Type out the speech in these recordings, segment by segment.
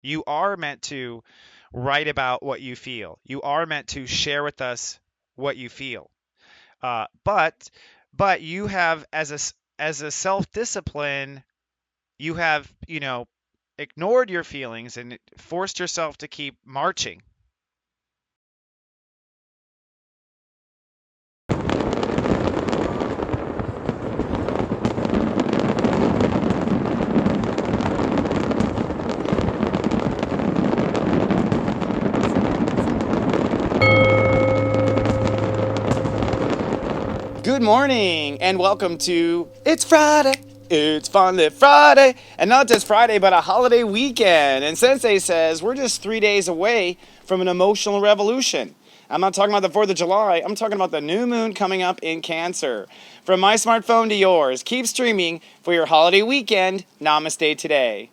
You are meant to write about what you feel. You are meant to share with us what you feel. Uh, but but you have as a self discipline, you have ignored your feelings and forced yourself to keep marching. Good morning and welcome to It's Friday. It's Finally Friday. And not just Friday, but a holiday weekend. And Sensei says we're just 3 days away from an emotional revolution. I'm not talking about the 4th of July. I'm talking about the new moon coming up in Cancer. From my smartphone to yours, keep streaming for your holiday weekend. Namaste today.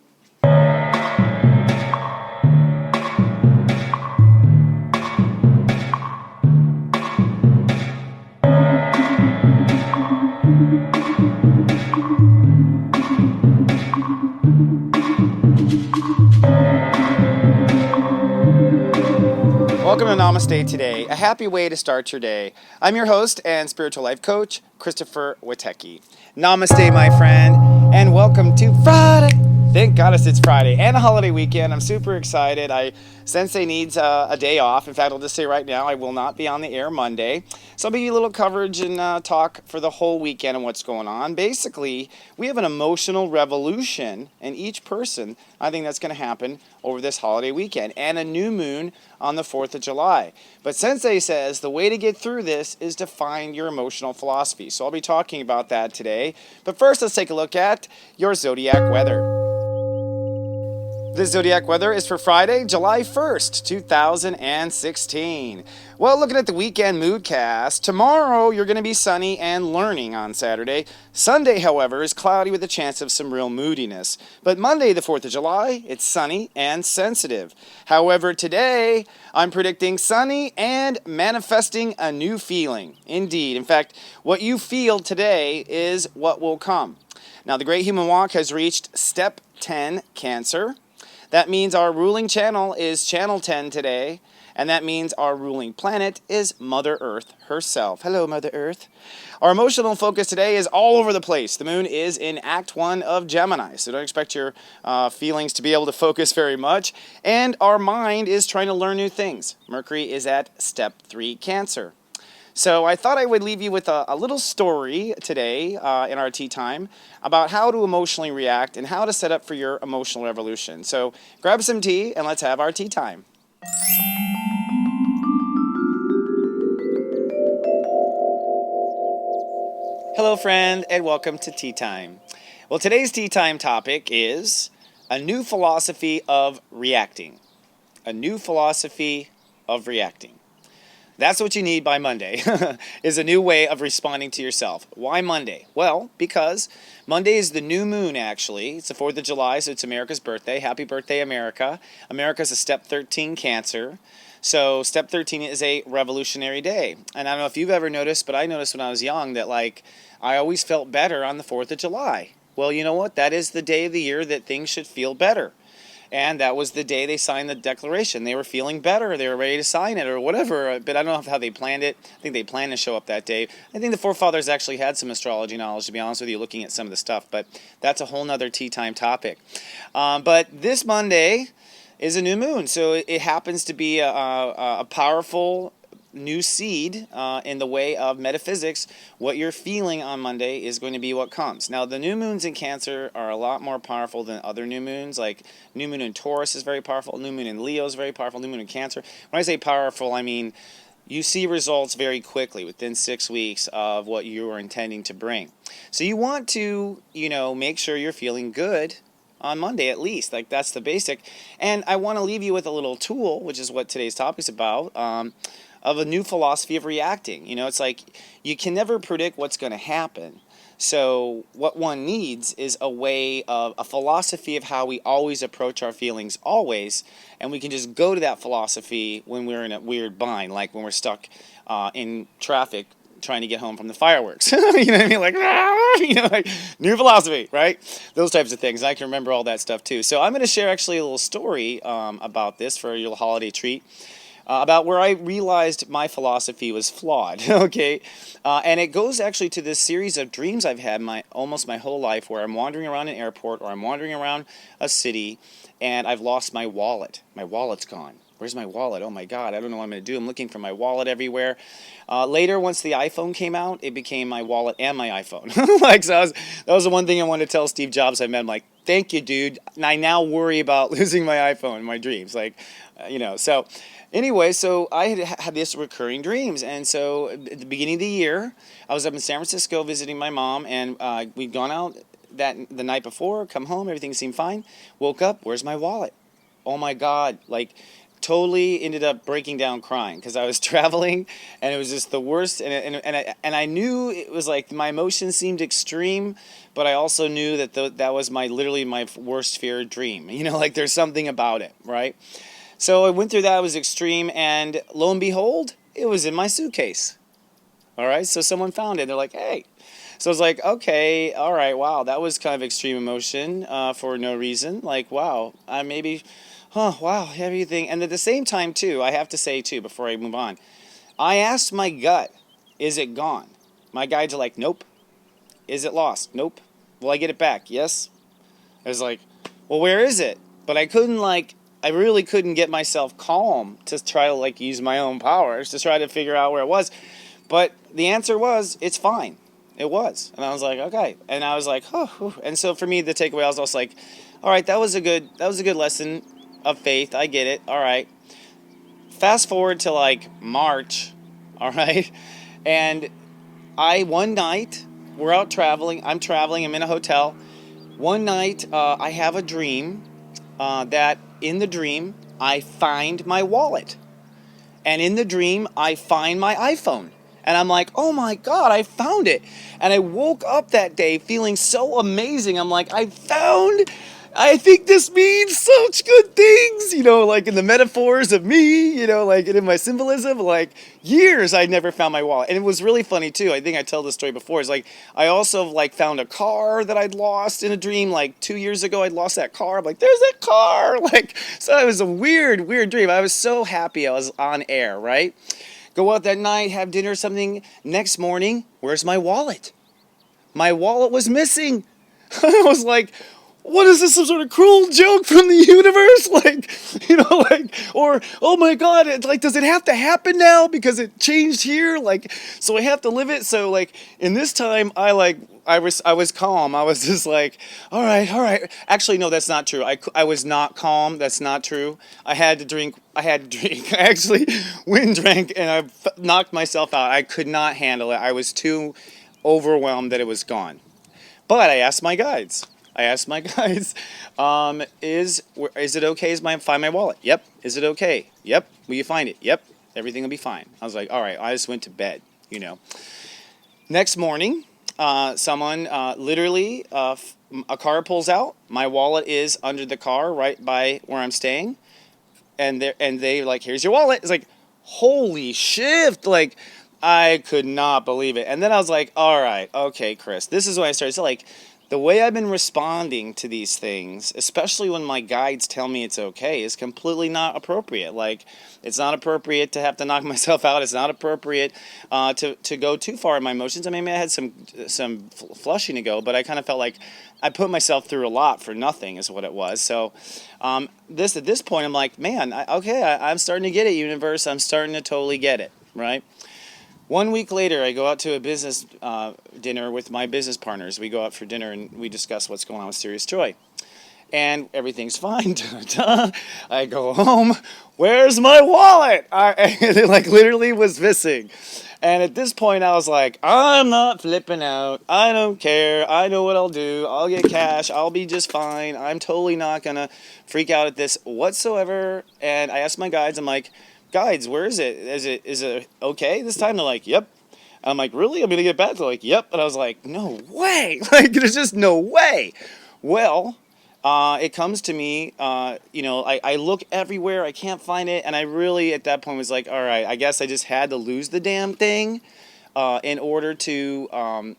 Welcome to Namaste today, a happy way to start your day. I'm your host and spiritual life coach, Christopher Witecki. Namaste, my friend, and welcome to Friday. Thank goddess it's Friday and a holiday weekend. I'm super excited. Sensei needs a day off. In fact, I'll just say right now, I will not be on the air Monday. So I'll give you a little coverage and talk for the whole weekend and what's going on. Basically, we have an emotional revolution in each person. I think that's going to happen over this holiday weekend, and a new moon on the 4th of July. But Sensei says the way to get through this is to find your emotional philosophy. So I'll be talking about that today. But first, let's take a look at your zodiac weather. The zodiac weather is for Friday, July 1st, 2016. Well, looking at the weekend moodcast, tomorrow you're going to be sunny and learning on Saturday. Sunday, however, is cloudy with a chance of some real moodiness. But Monday, the 4th of July, it's sunny and sensitive. However, today I'm predicting sunny and manifesting a new feeling. Indeed. In fact, what you feel today is what will come. Now, the Great Human Walk has reached step 10, Cancer. That means our ruling channel is channel 10 today, and that means our ruling planet is Mother Earth herself. Hello, Mother Earth. Our emotional focus today is all over the place. The moon is in Act 1 of Gemini, so don't expect your feelings to be able to focus very much. And our mind is trying to learn new things. Mercury is at step 3, Cancer. So I thought I would leave you with a little story today in our tea time about how to emotionally react and how to set up for your emotional revolution. So grab some tea and let's have our tea time. Hello, friend, and welcome to Tea Time. Well, today's tea time topic is a new philosophy of reacting. A new philosophy of reacting. That's what you need by Monday, is a new way of responding to yourself. Why Monday? Well, because Monday is the new moon, actually. It's the 4th of July, so it's America's birthday. Happy birthday, America. America's a step 13 Cancer. So step 13 is a revolutionary day. And I don't know if you've ever noticed, but I noticed when I was young that, I always felt better on the 4th of July. Well, you know what? That is the day of the year that things should feel better. And that was the day they signed the Declaration. They were feeling better. They were ready to sign it or whatever. But I don't know how they planned it. I think they planned to show up that day. I think the forefathers actually had some astrology knowledge, to be honest with you, looking at some of the stuff. But that's a whole nother tea time topic. But this Monday is a new moon. So it happens to be a powerful new seed in the way of metaphysics. What you're feeling on Monday is going to be what comes. Now, the new moons in Cancer are a lot more powerful than other new moons. Like new moon in Taurus is very powerful. New moon in Leo is very powerful. New moon in Cancer. When I say powerful, I mean you see results very quickly within 6 weeks of what you are intending to bring. So you want to, make sure you're feeling good on Monday at least. Like that's the basic. And I want to leave you with a little tool, which is what today's topic is about. Of a new philosophy of reacting. It's like you can never predict what's going to happen. So what one needs is a philosophy of how we always approach our feelings always, and we can just go to that philosophy when we're in a weird bind, like when we're stuck in traffic trying to get home from the fireworks. You know what I mean? Like, like new philosophy, right? Those types of things. I can remember all that stuff too. So I'm going to share actually a little story about this for your holiday treat. About where I realized my philosophy was flawed, okay? And it goes actually to this series of dreams I've had almost my whole life where I'm wandering around an airport or I'm wandering around a city and I've lost my wallet. My wallet's gone. Where's my wallet? Oh my God, I don't know what I'm going to do. I'm looking for my wallet everywhere. Later, once the iPhone came out, it became my wallet and my iPhone. That was the one thing I wanted to tell Steve Jobs I met. I'm like, thank you, dude. I now worry about losing my iPhone in my dreams. So anyway, so I had this recurring dreams. And so at the beginning of the year, I was up in San Francisco visiting my mom, and we'd gone out the night before, come home, everything seemed fine. Woke up, where's my wallet? Oh my God, totally ended up breaking down crying because I was traveling and it was just the worst. And I knew it was like my emotions seemed extreme, but I also knew that that was literally my worst feared dream. There's something about it, right? So I went through that. It was extreme, and lo and behold, it was in my suitcase. All right, so someone found it. They're like, hey. So I was like, okay, all right, wow, that was kind of extreme emotion for no reason. Like, wow, wow, everything. And at the same time, too, I have to say, too, before I move on, I asked my gut, is it gone? My guides are like, nope. Is it lost? Nope. Will I get it back? Yes. I was like, well, where is it? But I really couldn't get myself calm to try to use my own powers to try to figure out where it was. But the answer was, it's fine. It was. And I was like, okay. And I was like, oh. And so for me, the takeaway, I was also like, all right, that was a good lesson of faith. I get it. All right. Fast forward to March. All right. And one night, we're out traveling. I'm traveling. I'm in a hotel. One night, I have a dream that in the dream, I find my wallet. And in the dream, I find my iPhone. And I'm like, oh my God, I found it. And I woke up that day feeling so amazing. I'm like, I think this means such good things, in the metaphors of me, and in my symbolism, years I'd never found my wallet. And it was really funny too. I think I told this story before. It's I also found a car that I'd lost in a dream. 2 years ago, I'd lost that car. I'm like, there's that car. So it was a weird dream. I was so happy I was on air, right? Go out that night, have dinner or something. Next morning, where's my wallet? My wallet was missing. I was like, what is this, some sort of cruel joke from the universe? Or, oh my God, does it have to happen now because it changed here? So I have to live it. So in this time, I was calm. I was just like, all right. Actually, no, that's not true. I was not calm. That's not true. I had to drink. I actually went and drank, and I knocked myself out. I could not handle it. I was too overwhelmed that it was gone. But I asked my guides. Is it okay as I find my wallet? Yep. Is it okay? Yep. Will you find it? Yep. Everything will be fine. I was like, all right. I just went to bed, Next morning, someone literally, a car pulls out. My wallet is under the car right by where I'm staying. And they like, here's your wallet. It's like, holy shit. I could not believe it. And then I was like, all right, okay, Chris. This is when I started to the way I've been responding to these things, especially when my guides tell me it's okay, is completely not appropriate. It's not appropriate to have to knock myself out. It's not appropriate to go too far in my emotions. I mean, I had some flushing to go, but I kind of felt like I put myself through a lot for nothing is what it was. So at this point, I'm like, man, I'm starting to get it, universe. I'm starting to totally get it, right? 1 week later, I go out to a business dinner with my business partners. We go out for dinner and we discuss what's going on with Serious Joy. And everything's fine. I go home. Where's my wallet? It literally was missing. And at this point, I was like, I'm not flipping out. I don't care. I know what I'll do. I'll get cash. I'll be just fine. I'm totally not going to freak out at this whatsoever. And I asked my guides, I'm like, guides, where is it? Is it okay this time? They're like, yep. I'm like, really? I'm going to get back? They're like, yep. And I was like, no way. There's just no way. Well, it comes to me, I look everywhere. I can't find it. And I really, at that point, was like, all right, I guess I just had to lose the damn thing. in order to,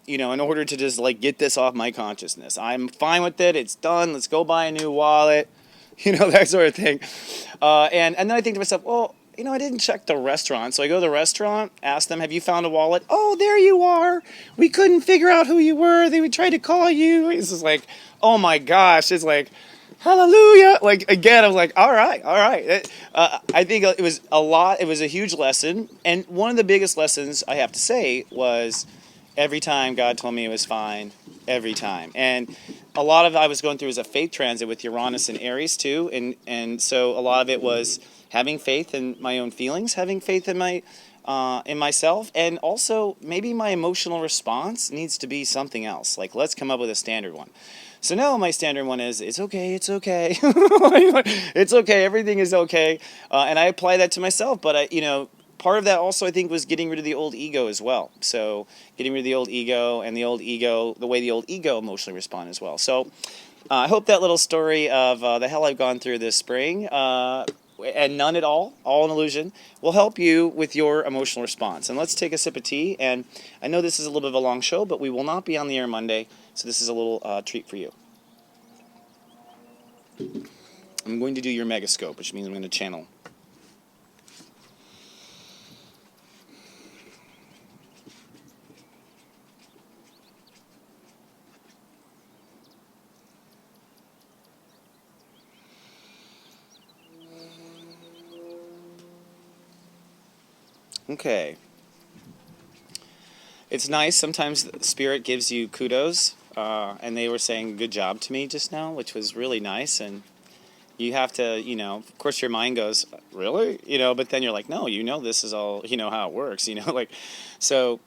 in order to just like get this off my consciousness. I'm fine with it. It's done. Let's go buy a new wallet, that sort of thing. And then I think to myself, well, I didn't check the restaurant. So I go to the restaurant, ask them, have you found a wallet? Oh, there you are. We couldn't figure out who you were. They would try to call you. It's just like, oh my gosh. It's like, hallelujah. Like, again, I was like, all right. I think it was a lot. It was a huge lesson. And one of the biggest lessons, I have to say, was every time God told me it was fine, every time. And a lot of I was going through was a faith transit with Uranus and Aries too. And so a lot of it was having faith in my own feelings, having faith in in myself, and also maybe my emotional response needs to be something else. Like, let's come up with a standard one. So now my standard one is, it's okay, it's okay, everything is okay, and I apply that to myself. But part of that also I think was getting rid of the old ego as well. So getting rid of the old ego and the way the old ego emotionally respond as well. So I hope that little story of the hell I've gone through this spring, and none at all an illusion, will help you with your emotional response. And let's take a sip of tea. And I know this is a little bit of a long show, but we will not be on the air Monday, so this is a little treat for you. I'm going to do your megascope, which means I'm going to channel. Okay. It's nice. Sometimes Spirit gives you kudos, and they were saying good job to me just now, which was really nice. And you have to, of course your mind goes, really? But then you're like, no, this is all, how it works, like, so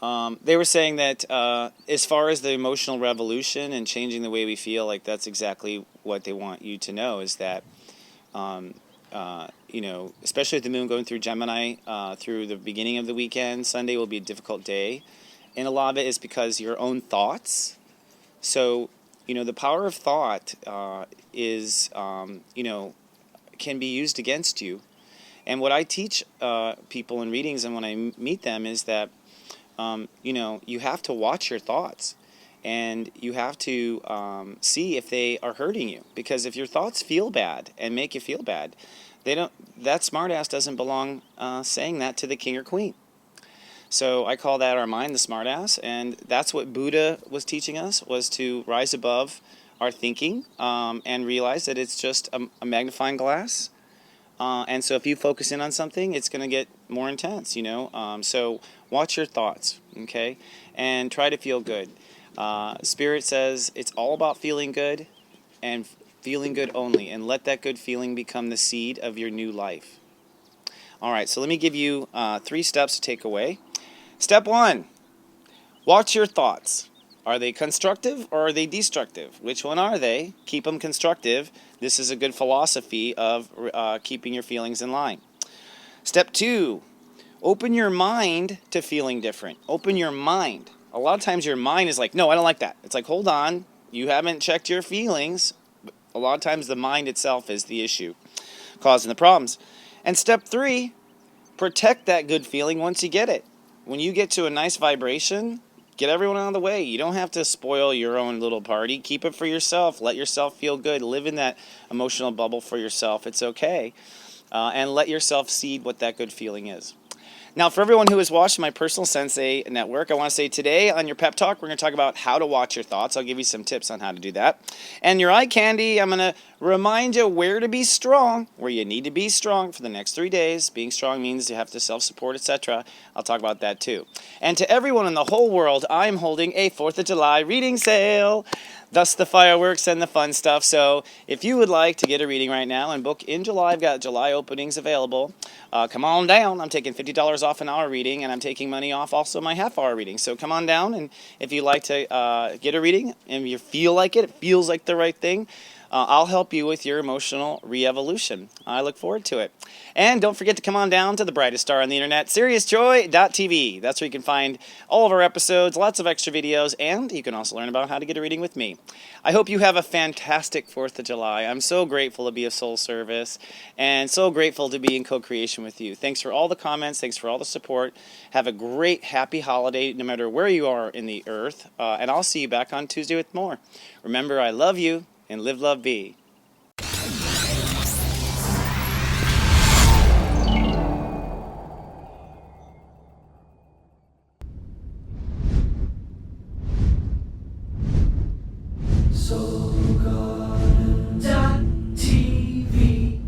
they were saying that as far as the emotional revolution and changing the way we feel, like that's exactly what they want you to know is that, especially with the moon going through Gemini through the beginning of the weekend, Sunday will be a difficult day. And a lot of it is because your own thoughts. So, the power of thought is, can be used against you. And what I teach people in readings and when I meet them is that, you have to watch your thoughts. And you have to see if they are hurting you. Because if your thoughts feel bad and make you feel bad, that smartass doesn't belong saying that to the king or queen. So I call that our mind the smartass, and that's what Buddha was teaching us, was to rise above our thinking and realize that it's just a magnifying glass. And so if you focus in on something, it's going to get more intense, So watch your thoughts, okay? And try to feel good. Spirit says it's all about feeling good and feeling good only, and let that good feeling become the seed of your new life. All right, so let me give you 3 steps to take away. Step 1, watch your thoughts. Are they constructive or are they destructive? Which one are they? Keep them constructive. This is a good philosophy of keeping your feelings in line. Step 2, open your mind to feeling different. Open your mind. A lot of times your mind is like, no, I don't like that. It's like, hold on, you haven't checked your feelings. A lot of times the mind itself is the issue causing the problems. And step 3, protect that good feeling once you get it. When you get to a nice vibration, get everyone out of the way. You don't have to spoil your own little party. Keep it for yourself. Let yourself feel good. Live in that emotional bubble for yourself. It's okay. And let yourself seed what that good feeling is. Now, for everyone who has watched my personal Sensei network, I want to say today on your pep talk, we're going to talk about how to watch your thoughts. I'll give you some tips on how to do that. And your eye candy, I'm going to remind you where to be strong, where you need to be strong for the next 3 days. Being strong means you have to self-support, etc. I'll talk about that too. And to everyone in the whole world, I'm holding a 4th of July reading sale. Thus the fireworks and the fun stuff. So if you would like to get a reading right now and book in July, I've got July openings available. Come on down. I'm taking $50 off an hour reading, and I'm taking money off also my half-hour reading. So come on down, and if you'd like to get a reading and you feel like it feels like the right thing, I'll help you with your emotional re-evolution. I look forward to it. And don't forget to come on down to the brightest star on the internet, SeriousJoy.tv. That's where you can find all of our episodes, lots of extra videos, and you can also learn about how to get a reading with me. I hope you have a fantastic 4th of July. I'm so grateful to be of soul service and so grateful to be in co-creation with you. Thanks for all the comments. Thanks for all the support. Have a great, happy holiday no matter where you are in the earth. And I'll see you back on Tuesday with more. Remember, I love you. And live, love, be. stepº10.tv.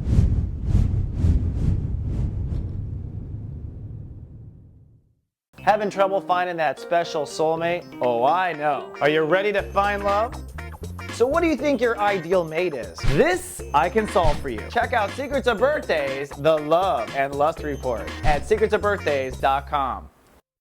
Having trouble finding that special soulmate? Oh, I know. Are you ready to find love? So what do you think your ideal mate is? This I can solve for you. Check out Secrets of Birthdays, the Love and Lust Report at secretsofbirthdays.com.